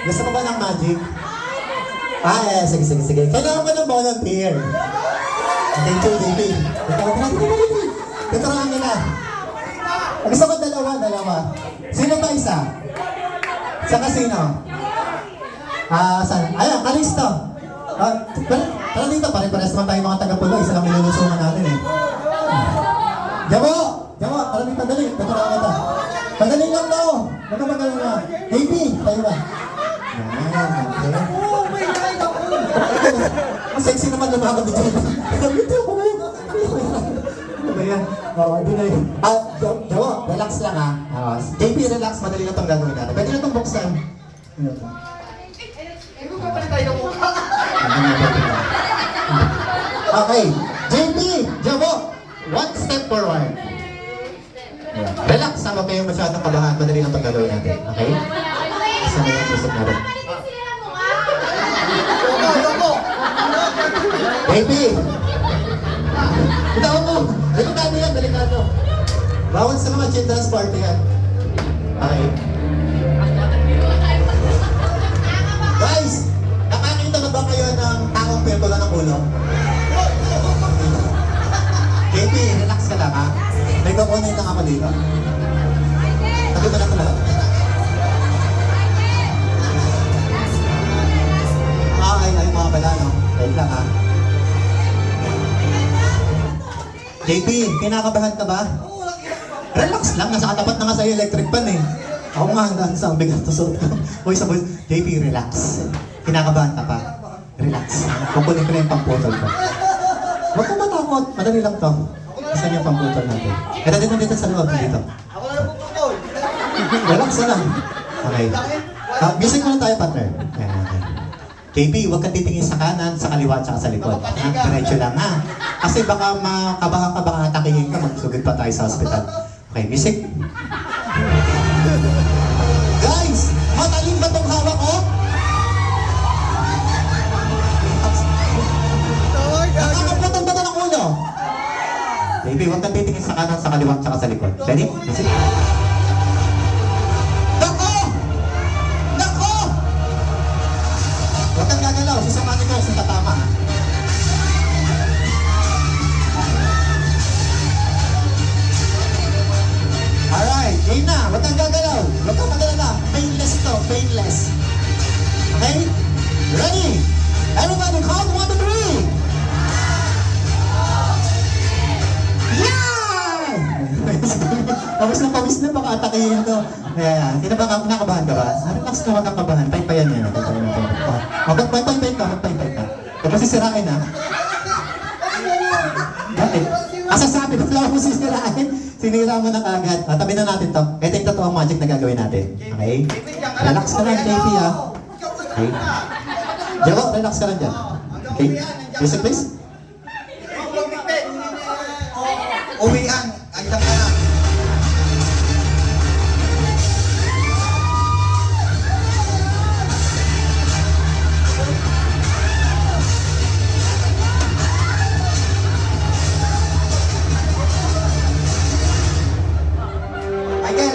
Gusto mo ba ng magic? Sige. Kailangan ko ng volunteer. Okay, JP. Tuturuan nila. Gusto ko dalawa. Sino ba isa? Sa kasino? Saan? Ayan, Kalisto. Tara dito, pare-pares naman tayo mga taga-pulo. Isa lang nilulusungan natin eh. Jabo, tara dito, dali. Tuturuan kita. Magaling lang daw. Magaling lang. JP, tayo ba? Yan, okay. Ang sexy naman lumakad dito. Dito ako ngayon. Ano ba yan? Doon na yun. Jawo, relax lang ha. JP, relax. Madali na itong gagawin natin. Pwede na itong buksan. Okay. JP, Jawo, one step forward. Relax ha. Huwag kayong masyadong kabahan. Madali na itong gagawin natin. Okay? Isa na yung isip natin. Baby! Ito mo! Delikado yan, delikado. Bawal sa mga children's party yan. Okay. Guys! Nakakita na ba kayo ng taong petola ng ulo? Baby, relax ka lang ha. May kukunin lang ako dito. Sabi ko lang lahat. Ay, mga bala, no? Wait lang ha. JP, kinakabahan ka ba? Relax lang, nasa katapat na nga sa'yo electric pan eh. Ako nga, sa bigat to suot ko. Uy, sabay, JP, relax. Kinakabahan ka pa? Relax. Kukunin ko na yung pamputol ko. Huwag ka matakot, madali lang to. Saan yung pamputol natin? Kaya dito sa loob, dito. Ako na puputol. Relax na lang. Okay. Music muna tayo, partner. Ayan, okay. JP, huwag ka titingin sa kanan, sa kaliwa, at sa likod. Diretso lang ha. Kasi baka makabahan ka, baka atakihin ka, magsugod pa tayo sa hospital. Okay, music. Guys, matalim ba itong hawak ko? Nakakaputan ba ito ng ulo? JP, huwag ka titingin sa kanan, sa kaliwa, at sa likod. Ready? Music. Huwag kang gagalaw, sasamanin ko sa tatama. Alright, game na. Huwag kang gagalaw. Huwag kang magalala. Painless to, painless. Okay? Ready? Everybody, count 1 to 3. Yeah! Pawis na, baka atakihin to. Ayan, kinakabahan ka ba? Relax na, huwag kang kabahan. Paypayan niya. Magpaypay ka. Huwag mo sisirain ha. Bakit? Sabi ko lang mo sisirain. Sinira mo na kagad. Tabi na natin to. Ito yung totoong magic na gagawin natin. Okay? Relax ka lang, JP ha. Okay? Jago, relax ka lang dyan. Okay? Music please. Uwian. Agdang ka na.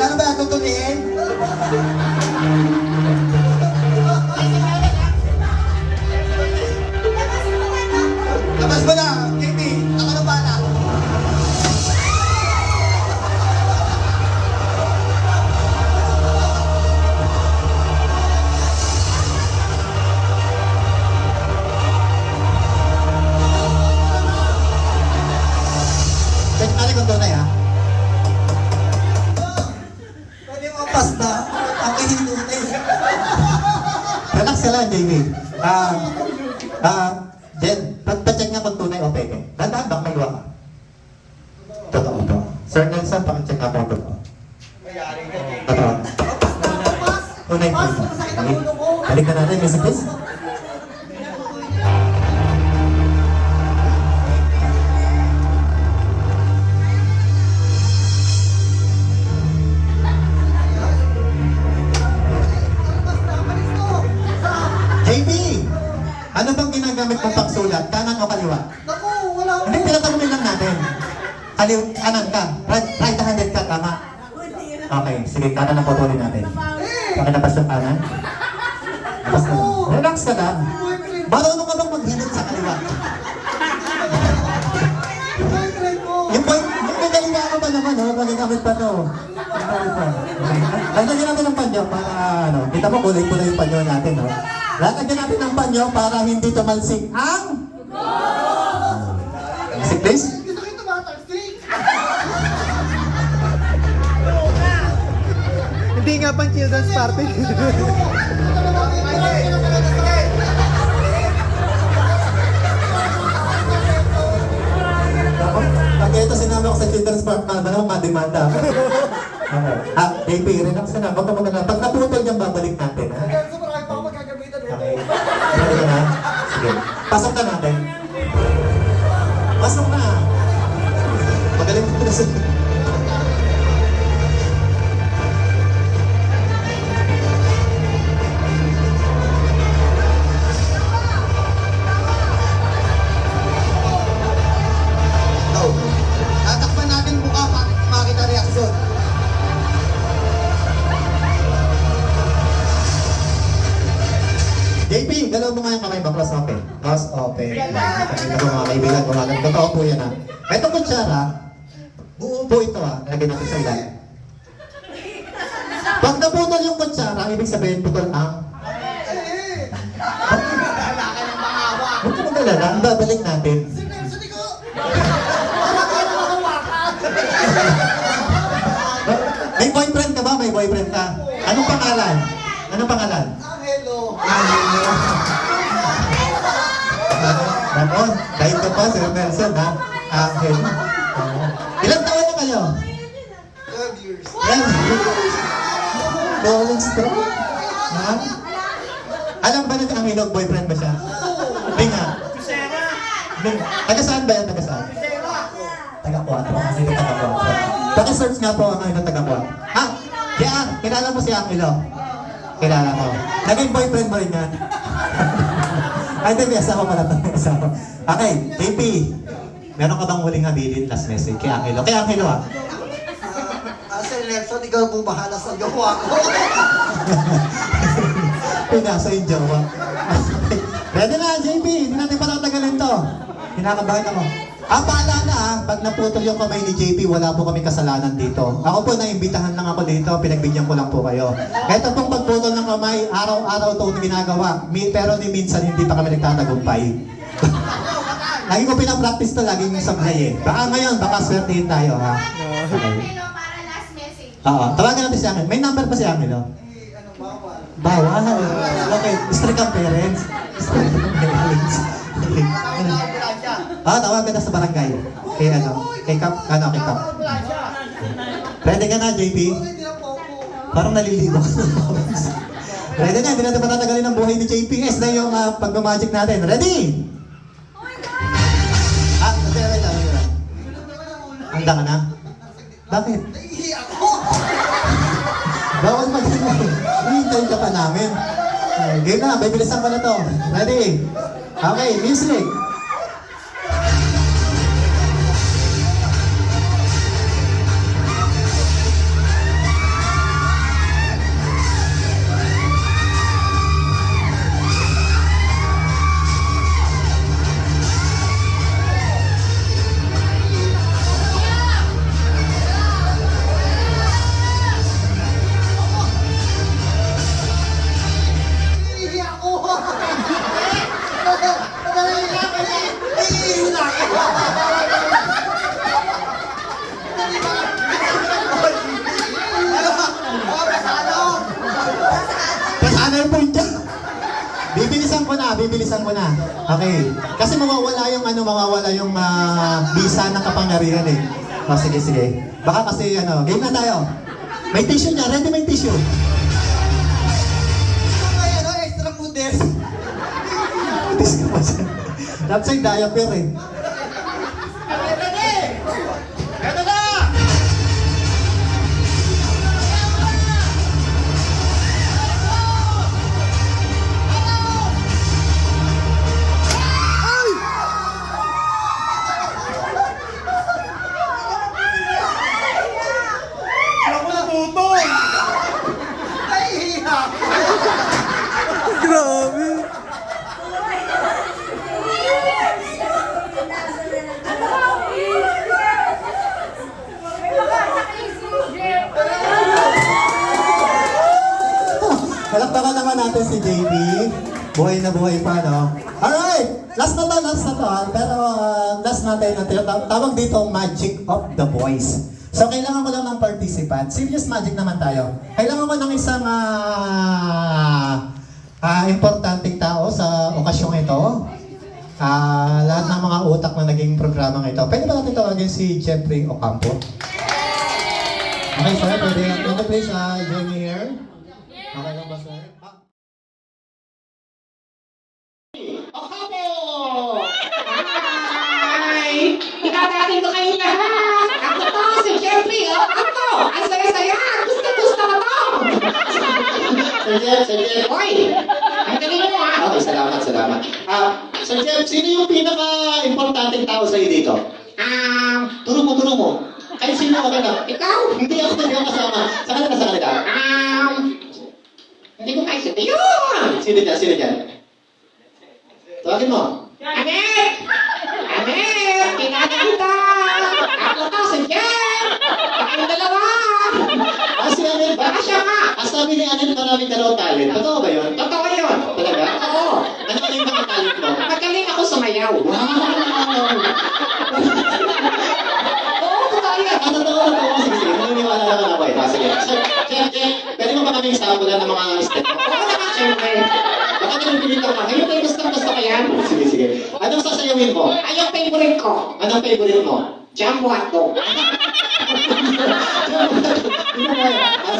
Ano ba tutunin? Labas mo na, JP. Ako na bala. Check natin kung tunay ha. Basta, ang kihinutin. Relax ka lang, JP. Jen, pa-check nga kung tunay o peke. Tandaan ba, may ka? Totoo to. Sir Nelson, pa-check nga kung totoo. Totoo. Tunay po ito. Balik na natin, music please. Ano bang ginagamit mong pagsulat? Kanan o kaliwa? Naku, wala ko. Hindi, tinatanungin lang natin. Kanan ka. Right-handed ka, tama? Okay, sige, kanan ang putulin natin. Pakilabas yung kanan. Basta, relax ka lang. Marunong ka bang maghilit sa kaliwa? Yung may kaliwa ko pa naman, oh. Magagamit pa to. Magagamit pa. Lagyan natin ng panyo para, ano, kita mo kulay-kulay yung panyo natin, oh. Lagyan natin ng panyo para hindi tumalsik ang... Music, please. Gusto ko yung tumatalsik. Hindi nga pang children's party. Pag ito sinama ko sa children's park na, ano, mademanda ako. Okay. JP, relax ka na. Huwag ka magana. Pag naputol niyang babalik natin, ha? So marami pa ako magagamitan eh. Okay. Ready ka na? Sige. Pasok na natin. Pasok na. Magaling ko na sa... Go. Tatakpan natin mukha para makita reaksyon. JP, galaw mo nga yung kamay mo. Cross open. Cross open. Sabi ko mga kaibigan, kumagan. Totoo po yan, ha? Ito kutsara, buo po ito, ha? Lagyan natin sa ilan. Pag naputol yung kutsara, ibig sabihin putol ang... Wala ka ng maawa. Huwag ka magalala, ang babalik natin. Sinerso ni ko. Wala ka ng makawakan. May boyfriend ka ba? May boyfriend ka? Anong pangalan? Anong pangalan? Angelo. Nako, kahit ka pa, Sir Nelson, ha? Angel. Ilang taon na kayo? 12 years. Yan. Rolling Stone. Ha? Alam ba na ang Angelo, boyfriend ba siya? Hindi nga. Bing. Taga saan ba yan? Taga saan? Taga 4. Kasi ito taga 4. Paki-search nga po ang ito taga 4. Ha? Yan, kilala mo si Angelo? Kilala ko. Naging boyfriend mo rin yan? Ay, hindi, may asawa pala ito. May asawa. Okay, JP. Meron ka bang huling habilin last message kay Angelo? Kay Angelo, ha? Sir Nelson, ikaw po bahala sa gawa ko. Pinasa yung jowa. Ready na, JP. Hindi natin patatagalin to. Kinakabahan ako. Paalala pag naputol yung kamay ni JP, wala po kami kasalanan dito. Ako po, naimbitahan lang ako dito, pinagbigyan ko lang po kayo. Ito pong pagputol ng kamay, araw-araw ito ginagawa. Pero ni minsan hindi pa kami nagtatagumpay. Lagi ko pinapractice to, lagi yung sablay eh. Baka ngayon, baka swertihin tayo, ha? Okay. Para last message. Oo, tawagan natin si Angel. May number pa si Angel, oh. Bawal. Bawal. Okay, strict ang parents. Strict ang parents. Tawagan na sa barangay. Kay ano? Kay Kap? Ano? Kay Kap? Ready ka na, JP? Hindi na po ako. Parang naliligo. Ready na, hindi natin patatagalin ang buhay ni JP. Yes na yung pag-magic natin. Ready? Ready lang. Handa ka na? Bakit? Naiihi ako. Bawal mag-hintay. Hintay ka pa namin. Game na, bibilisan ko na to. Ready? Okay, music. Naiihi ako. Naiihi na ako. Kasana yung point dyan. Bibilisan ko na. Okay. Kasi mawawala yung visa ng kapangyarihan eh. Sige. Baka kasi game na tayo. May tissue niya. Ready may tissue. Extra modest. Tis ka pa siya. Dapat sa'yo diaper eh. Naiihi ako. Grabe. Palakpakan naman natin si JP. Buhay na buhay pa, no? Alright! Last na to. Pero last natin, tawag dito Magic of the Voice. So, kailangan ko lang ng participant. Serious magic naman tayo. Kailangan ko ng isang importanteng tao sa okasyong ito. Lahat ng mga utak na naging programang ito. Pwede ba natin tawagin si Jeffrey Ocampo? Okay, sir. Pwede natin please join me here. Okay lang ba, sir? Ocampo! Hi! Ikatatin ko kayo lahat! Ako to, si Jeffrey! Ako! Ang saya-saya! Gusto ko to! Sir Jeff. Hoy! Ang galing mo ha! Okay, salamat. Sir Jeff, sino yung pinaka-importanting tao sa'yo dito? Turo mo. Kahit sino okay na. Ikaw? Hindi ako kasama. Sa kanila. Hindi ko kaisip. Yun! Sino dyan? Tawagin mo. Anet! Kinaganda! Ako to, si Jeff! Kayong dalawa! Si Anel ba? Baka siya nga! Sabi ni Anel, marami ka raw talent. Totoo ba yun? Totoo yun! Talaga? Oo! Ano yung mga talent mo? Magaling ako sumayaw! Wow! Oo, totoo yun! Totoo. Sige. Naniniwala naman ako eh. Sige. Jeff, pwede mo ba kaming sampulan ng mga step mo? Oo naman, syempre! Baka nilipilito ka. Ngayon tayo gusto ko yan. Sige. Anong sasayawin mo? Ay, yung favorite ko! Anong favorite mo? Jumbo hotdog!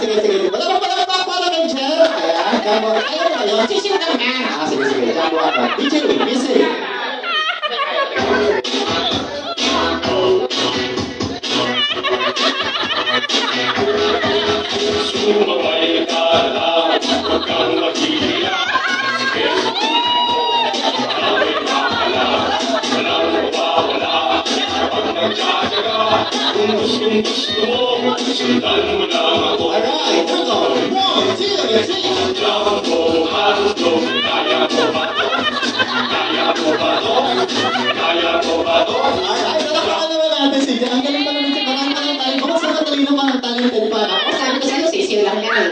Sige. Wala pang para kay Jeff. Ayan, jumbo. Ayaw mo kayo? Sisiw lang yan! Sige. Jumbo ako. DJ, busy. Sumabay ka lang, huwag kang maghihila. Sige, maraming makala, walang mawawala. Kapag nagtsatsaga, kung gusto mo, sundan mo lang ako. Alright, here we go. 1, 2, 3. Jumbo, hotdog, kaya mo ba to? Alright, palakpakan naman natin si Jeff. Ang galing pala ng Jeff. Marami pa ng talent. Bukod sa matalino, mga talented pa. Ako sabi ko sa'yo, sisiw lang yan!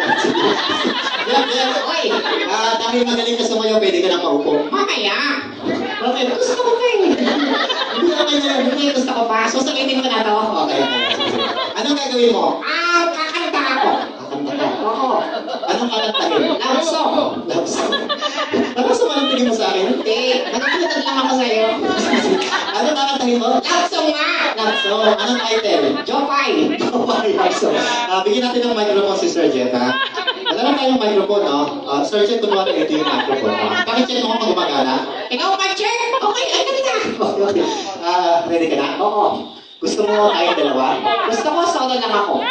Jeff. Oy! Dahil magaling ka sumayaw, pwede ka nang maupo. Mamaya! Okay, Gusto ko pa eh! Hindi okay na yan. Hindi, gusto ko pa. Susulitin ko na to. Okay. Sige. Anong gagawin mo? Kakanta ako. Kakanta ka. Oo. Anong kakantahin? Love song. Love song. Anong sumalang tingin mo sa akin? Hindi. Nagpupuntan lang ako sa'yo. Anong kakantahin mo? Love song nga! Love song. Anong title? Jopay! Okay, love song. Bigyan natin ng microphone si Sir Jeff, ha? Wala lang tayong microphone, no? Sir Jeff, kunwari ito yung microphone, ha? Pakicheck mo kung gumagana. Ikaw mag-check! Okay, ay kanina! Okay. Ready ka na? Oo. Gusto mo tayong dalawa? Gusto ko solo lang ako.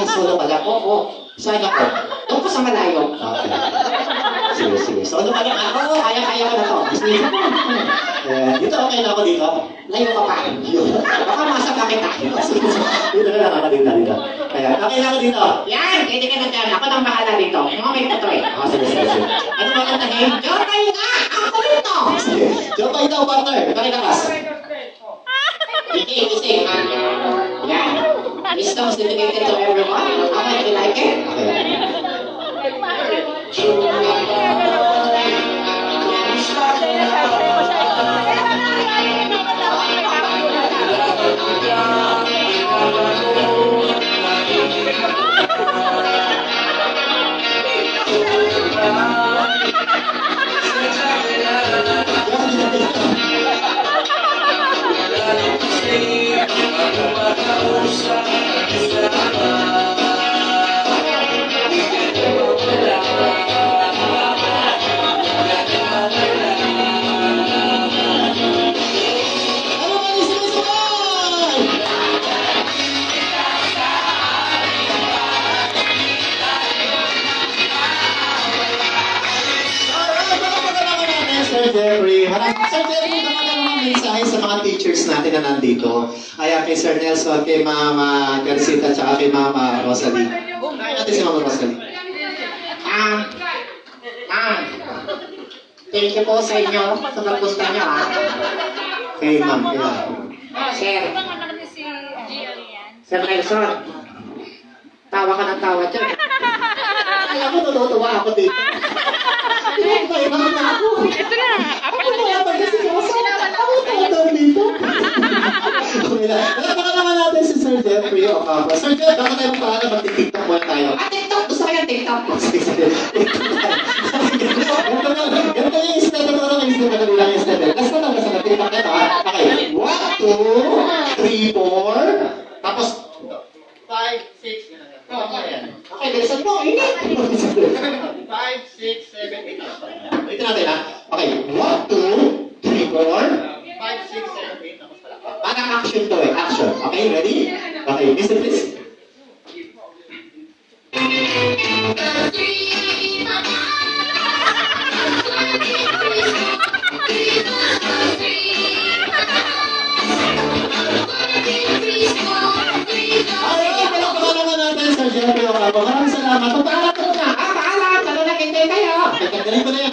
Solo pala. Oo. Saan ako? Doon ko sa malayo. Okay. Sige. Solo pala ako. Oo, kaya ko na to. Dito okay na ako dito. Layo ka pa. Baka masama kita. Dito na lang ako dito. Kaya, okay na ako dito. Yan, pwede ka na dyan. Ako nang bahala dito. Moment na to eh. Sige. Ano ba kantahin? Jopay nga! Ang kulit mo! Sige. Joe, pa ikaw, partner. Pakilakas. Gising. Yan. Wisdom is dedicated to everyone. Okay, you like it? Okay. Sir Jeffrey, Sir Jeffrey, baka ka naman mensahe sa mga teachers natin na nandito. Ay, kay Sir Nelson, kay Mama Garcita, tsaka kay Mama Rosalie. Ay, natin si Mama Rosalie. Thank you po sa inyo sa pagpunta nyo ha. Kay Ma'am, kaya. Sir. Sir Nelson. Tawa ka ng tawa dyan. Ayaw ako, natutuwa ako dito. Kaya naman ako. Ito na. Ako na kasi ako tumatawag dito. Palakpakan naman natin si Sir Jeffrey o Papa. Sir Jeff, baka tayo paano mag-tiktok muna tayo. TikTok. Gusto ko yung TikTok. Ganito yung step na parang yung step na bilang yung step. Last na lang, last na. TikTok na ito ha. Okay. 1, 2, 3, 4. Tapos, 5, 6, gano'n. okay, bilisan mo. Init. 5, 6, 7, 8. Ulitin natin ha. Okay. 1, 2, 3, 4. 5, 6, 7, 8. Tapos pala. Parang action to eh. Action. Okay, ready? Okay, listen please. Ay, palakpakan naman natin Sir Jeffrey o Papa. Maraming salamat. Pagpaalam ko na. Paalam. Sana nakintay kayo. Tanggalin ko na yan.